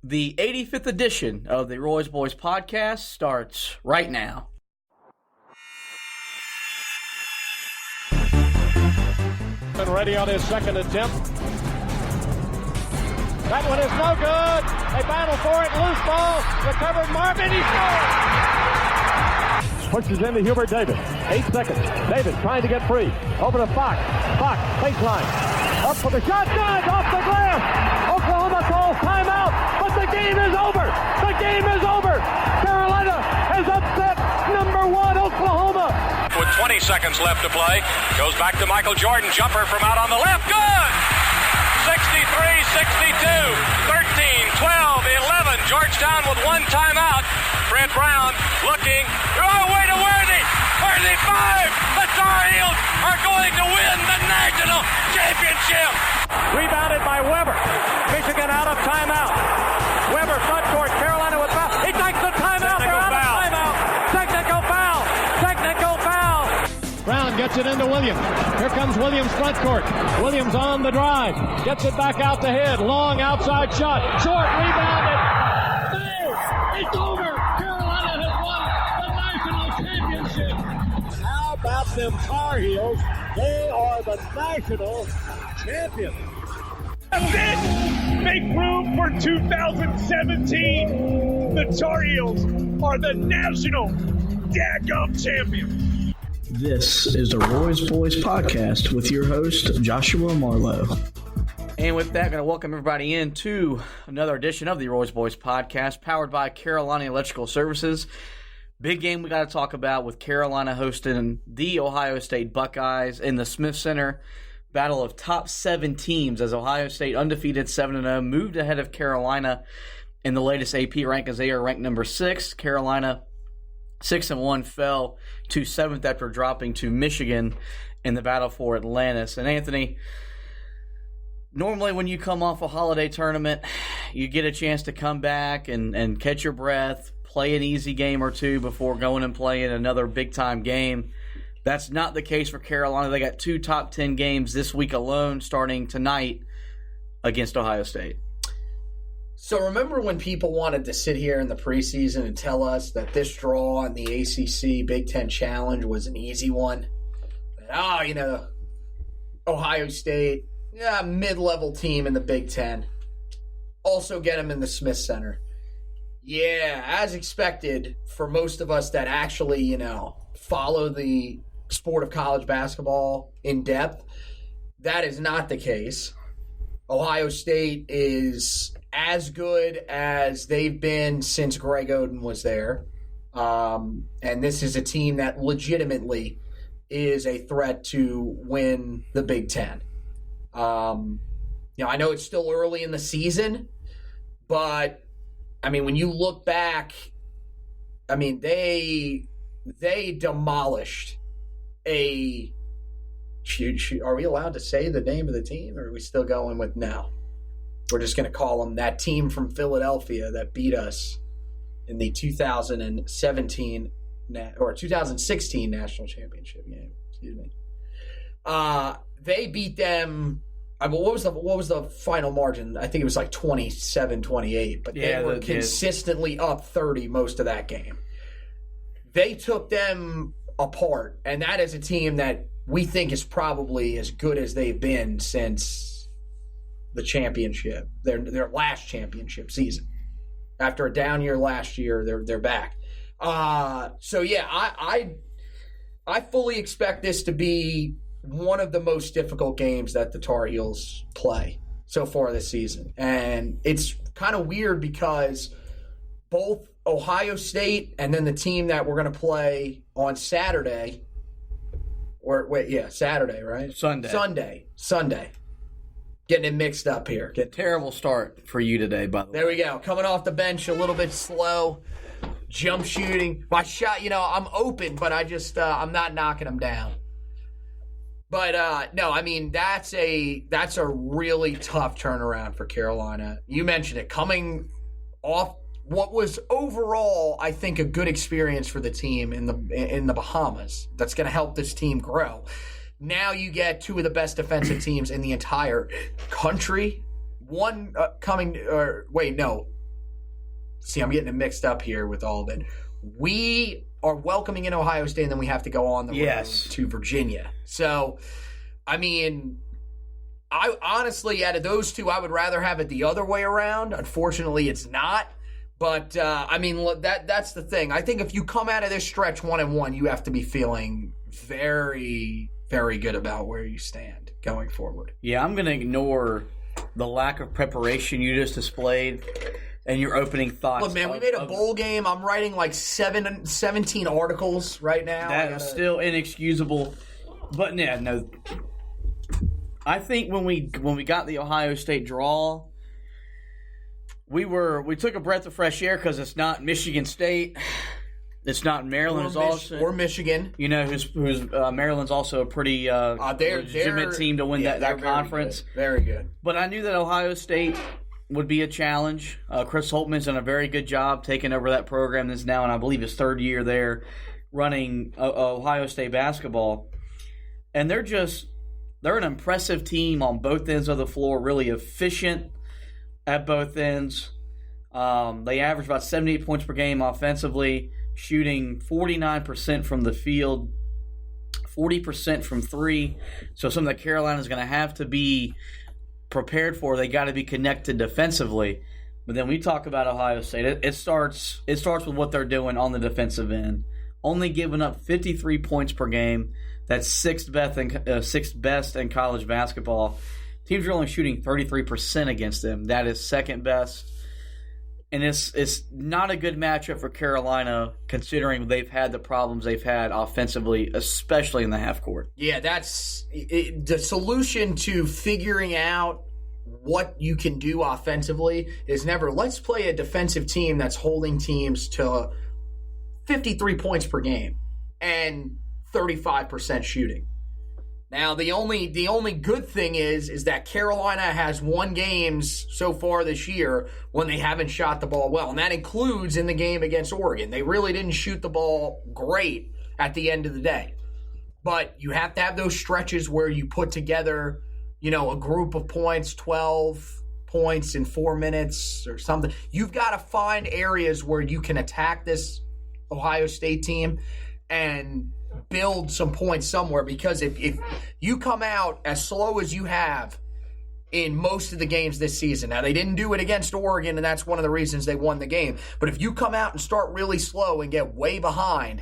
The 85th edition of the Roy's Boys podcast starts right now. And ready on his second attempt. That one is no good. They battle for it. Loose ball. Recovered Marvin. He scores. Pushes into Hubert Davis. 8 seconds. Davis trying to get free. Over to Fox. Fox, baseline. Up for the shot. Good. Off the glass. Oklahoma calls timeout. But the game is over. The game is over. Carolina has upset number 1 Oklahoma. With 20 seconds left to play. Goes back to Michael Jordan. Jumper from out on the left. Good. 63-62, 13, 12, 11. Georgetown with one timeout. Fred Brown looking. Oh, way to Worthy. Worthy 5. The Tar Heels are going to win the national championship. Rebounded by Weber. Michigan out of timeout. Weber front court. Carolina with foul. He takes the timeout. They're out of timeout. Technical foul. Technical foul. Brown gets it into Williams. Here comes Williams front court. Williams on the drive. Gets it back out the head. Long outside shot. Short rebounded. There. It's over. Carolina has won the national championship. How about them Tar Heels? They are the national champions. That's it! Make room for 2017. The Tar Heels are the national dadgum champions. This is the Roy's Boys podcast with your host, Joshua Marlowe. And with that, going to welcome everybody into another edition of the Roy's Boys podcast, powered by Carolina Electrical Services. Big game we got to talk about with Carolina hosting the Ohio State Buckeyes in the Smith Center. Battle of top 7 teams as Ohio State undefeated 7-0 moved ahead of Carolina in the latest AP rank as they are ranked number 6. Carolina 6-1 fell to 7th after dropping to Michigan in the battle for Atlantis. And Anthony, normally when you come off a holiday tournament, you get a chance to come back and catch your breath, play an easy game or two before going and playing another big-time game. That's not the case for Carolina. They got 2 top 10 games this week alone, starting tonight against Ohio State. So remember when people wanted to sit here in the preseason and tell us that this draw in the ACC Big Ten Challenge was an easy one? That, Ohio State, mid-level team in the Big Ten. Also get them in the Smith Center. Yeah, as expected, for most of us that actually, follow the sport of college basketball in depth, that is not the case. Ohio State is as good as they've been since Greg Oden was there. And this is a team that legitimately is a threat to win the Big Ten. I know it's still early in the season, but, when you look back, they demolished a... Are we allowed to say the name of the team, or are we still going with no? We're just going to call them that team from Philadelphia that beat us in the 2016 national championship game. Excuse me. They beat them. What was the final margin? I think it was like 27-28, but they were consistently up 30 most of that game. They took them apart, and that is a team that we think is probably as good as they've been since the championship, their last championship season. After a down year last year, they're back. I fully expect this to be one of the most difficult games that the Tar Heels play so far this season. And it's kind of weird because both Ohio State and then the team that we're going to play on Saturday, Saturday, right? Sunday. Getting it mixed up here. Terrible start for you today, by the way. There we go. Coming off the bench a little bit slow. Jump shooting. My shot, I'm open, but I'm not knocking them down. But, that's a really tough turnaround for Carolina. You mentioned it. Coming off what was overall, I think, a good experience for the team in the Bahamas. That's going to help this team grow. Now you get 2 of the best defensive teams in the entire country. See, I'm getting it mixed up here with all of it. We are welcoming in Ohio State, and then we have to go on the road to Virginia. So, I mean, I honestly, out of those two, I would rather have it the other way around. Unfortunately, it's not. But, I mean, that's the thing. I think if you come out of this stretch 1-1, you have to be feeling very, very good about where you stand going forward. Yeah, I'm going to ignore the lack of preparation you just displayed and your opening thoughts. Look, man, we made a bowl game. I'm writing like 17 articles right now. That is still inexcusable. But, yeah, no. I think when we got the Ohio State draw, we took a breath of fresh air because it's not Michigan State, it's not Maryland, or Michigan. You know, who's Maryland's also a pretty legitimate team to win that conference. Very good. But I knew that Ohio State would be a challenge. Chris Holtman's done a very good job taking over that program. That's now, and I believe his third year there, running Ohio State basketball, and they're an impressive team on both ends of the floor, really efficient at both ends. They average about 78 points per game offensively, shooting 49% from the field, 40% from three. So something that Carolina's going to have to be prepared for. They got to be connected defensively. But then we talk about Ohio State. It starts with what they're doing on the defensive end. Only giving up 53 points per game. That's sixth best in college basketball. Teams are only shooting 33% against them. That is second best. And it's not a good matchup for Carolina considering they've had the problems they've had offensively, especially in the half court. Yeah, that's the solution to figuring out what you can do offensively is never let's play a defensive team that's holding teams to 53 points per game and 35% shooting. Now, the only good thing is that Carolina has won games so far this year when they haven't shot the ball well, and that includes in the game against Oregon. They really didn't shoot the ball great at the end of the day. But you have to have those stretches where you put together, you know, a group of points, 12 points in 4 minutes or something. You've got to find areas where you can attack this Ohio State team and build some points somewhere, because if you come out as slow as you have in most of the games this season, now they didn't do it against Oregon, and that's one of the reasons they won the game, but if you come out and start really slow and get way behind,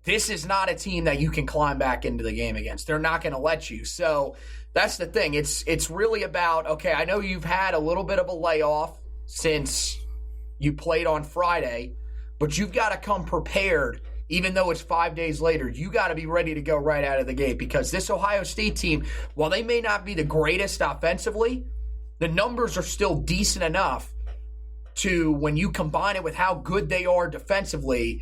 this is not a team that you can climb back into the game against. They're not going to let you. So that's the thing. It's really about, okay, I know you've had a little bit of a layoff since you played on Friday, but you've got to come prepared. Even though it's 5 days later, you got to be ready to go right out of the gate, because this Ohio State team, while they may not be the greatest offensively, the numbers are still decent enough to, when you combine it with how good they are defensively,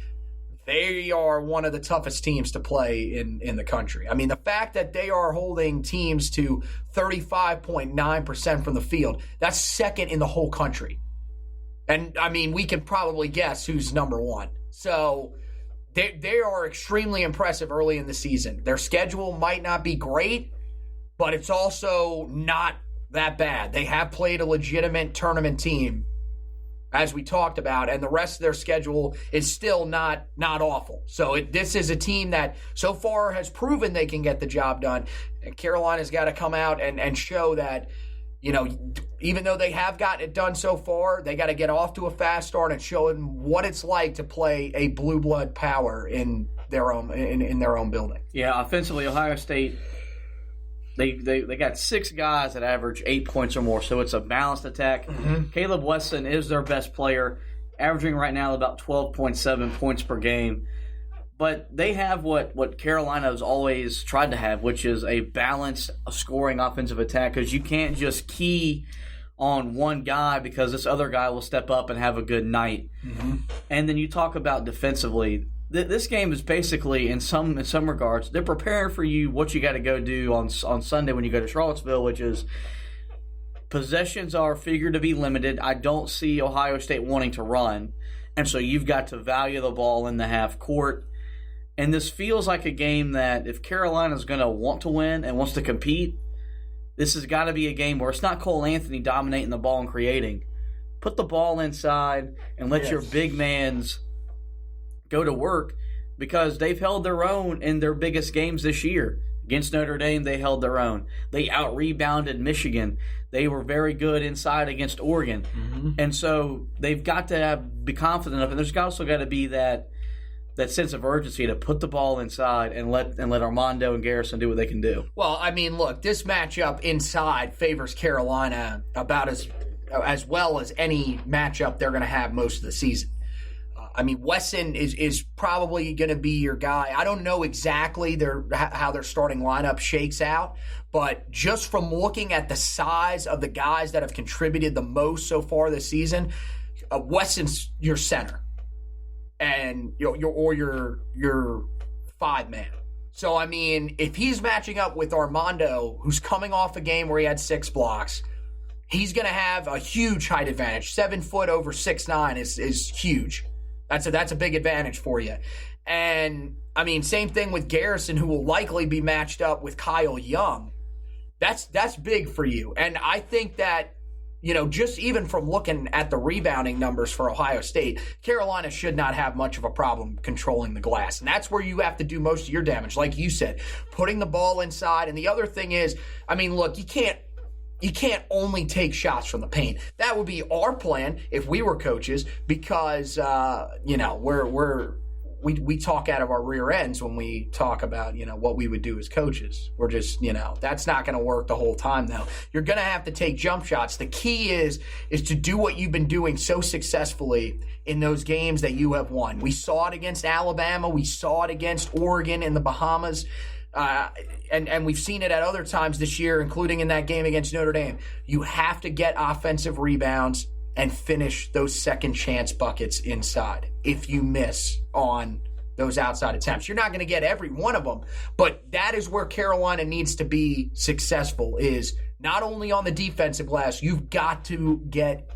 they are one of the toughest teams to play in the country. I mean, the fact that they are holding teams to 35.9% from the field, that's second in the whole country. And, I mean, we can probably guess who's number one. So They are extremely impressive early in the season. Their schedule might not be great, but it's also not that bad. They have played a legitimate tournament team, as we talked about, and the rest of their schedule is still not awful. So this is a team that so far has proven they can get the job done. And Carolina's got to come out and show that, you know, even though they have gotten it done so far, they got to get off to a fast start and show them what it's like to play a blue blood power in their own building. Yeah, offensively, Ohio State, they got 6 guys that average 8 points or more, so it's a balanced attack. Mm-hmm. Caleb Wesson is their best player, averaging right now about 12.7 points per game. But they have what Carolina has always tried to have, which is a balanced scoring offensive attack, because you can't just key on one guy because this other guy will step up and have a good night. Mm-hmm. And then you talk about defensively. This game is basically, in some regards, they're preparing for you what you got to go do on Sunday when you go to Charlottesville, which is possessions are figured to be limited. I don't see Ohio State wanting to run, and so you've got to value the ball in the half court. And this feels like a game that if Carolina's going to want to win and wants to compete, this has got to be a game where it's not Cole Anthony dominating the ball and creating. put the ball inside and let your big mans go to work, because they've held their own in their biggest games this year. Against Notre Dame, they held their own. They out-rebounded Michigan. They were very good inside against Oregon. Mm-hmm. And so they've got to be confident enough, and there's also got to be that sense of urgency to put the ball inside and let Armando and Garrison do what they can do. Well, I mean, look, this matchup inside favors Carolina about as well as any matchup they're going to have most of the season. I mean, Wesson is probably going to be your guy. I don't know exactly how their starting lineup shakes out, but just from looking at the size of the guys that have contributed the most so far this season, Wesson's your center, and your 5-man. So, I mean, if he's matching up with Armando, who's coming off a game where he had 6 blocks, he's going to have a huge height advantage. 7 foot over 6'9" is huge. That's a big advantage for you. And, I mean, same thing with Garrison, who will likely be matched up with Kyle Young. That's big for you. And I think that, just even from looking at the rebounding numbers for Ohio State, Carolina should not have much of a problem controlling the glass. And that's where you have to do most of your damage. Like you said, putting the ball inside. And the other thing is, I mean, look, you can't only take shots from the paint. That would be our plan if we were coaches, because we talk out of our rear ends when we talk about what we would do as coaches. We're just that's not going to work the whole time though. You're going to have to take jump shots. The key is to do what you've been doing so successfully in those games that you have won. We saw it against Alabama. We saw it against Oregon in the Bahamas. And we've seen it at other times this year, including in that game against Notre Dame. You have to get offensive rebounds and finish those second chance buckets inside. If you miss on those outside attempts, you're not going to get every one of them, but that is where Carolina needs to be successful, is not only on the defensive glass, you've got to get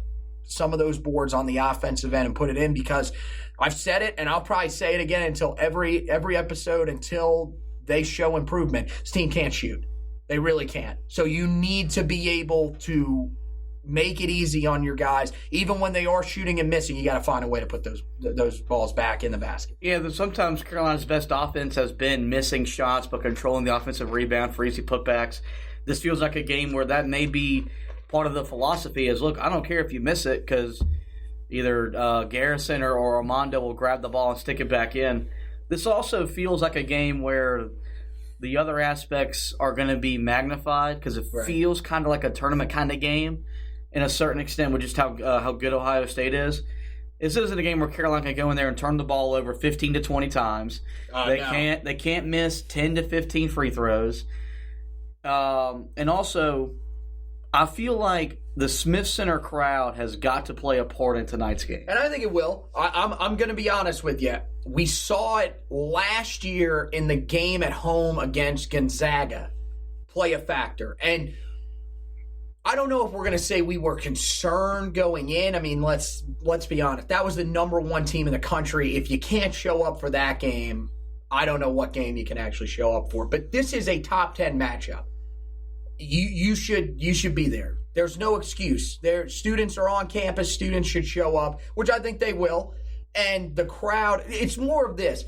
some of those boards on the offensive end and put it in, because I've said it and I'll probably say it again until every episode, until they show improvement. This team can't shoot. They really can't. So you need to be able to make it easy on your guys. Even when they are shooting and missing, you got to find a way to put those balls back in the basket. Yeah, sometimes Carolina's best offense has been missing shots but controlling the offensive rebound for easy putbacks. This feels like a game where that may be part of the philosophy is, look, I don't care if you miss it, because either Garrison or Armando will grab the ball and stick it back in. This also feels like a game where the other aspects are going to be magnified, because it feels kind of like a tournament kind of game in a certain extent with just how good Ohio State is. This isn't a game where Carolina can go in there and turn the ball over 15 to 20 times. They can't miss 10 to 15 free throws. And also, I feel like the Smith Center crowd has got to play a part in tonight's game. And I think it will. I'm going to be honest with you. We saw it last year in the game at home against Gonzaga play a factor. And I don't know if we're going to say we were concerned going in. I mean, let's be honest. That was the number 1 team in the country. If you can't show up for that game, I don't know what game you can actually show up for. But this is a top 10 matchup. You should be there. There's no excuse. Students are on campus. Students should show up, which I think they will. And the crowd, it's more of this.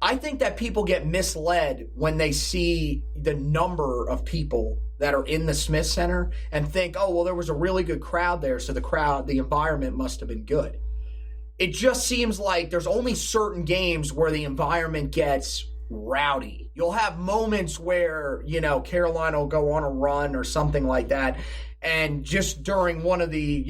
I think that people get misled when they see the number of people that are in the Smith Center and think, oh, well, there was a really good crowd there, so the environment must have been good. It just seems like there's only certain games where the environment gets rowdy. You'll have moments where, Carolina will go on a run or something like that, and just during one of the,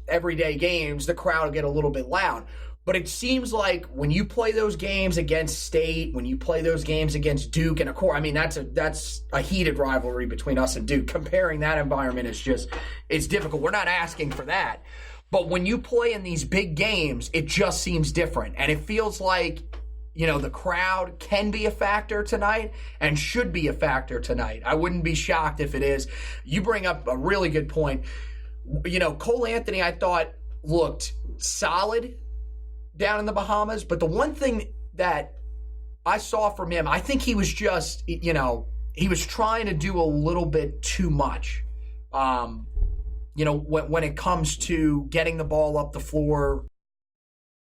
everyday games, the crowd will get a little bit loud. But it seems like when you play those games against State, when you play those games against Duke, and of course, I mean, that's a heated rivalry between us and Duke. Comparing that environment it's difficult. We're not asking for that. But when you play in these big games, it just seems different. And it feels like, the crowd can be a factor tonight and should be a factor tonight. I wouldn't be shocked if it is. You bring up a really good point. Cole Anthony, I thought, looked solid down in the Bahamas, but the one thing that I saw from him, I think he was just, he was trying to do a little bit too much. when it comes to getting the ball up the floor,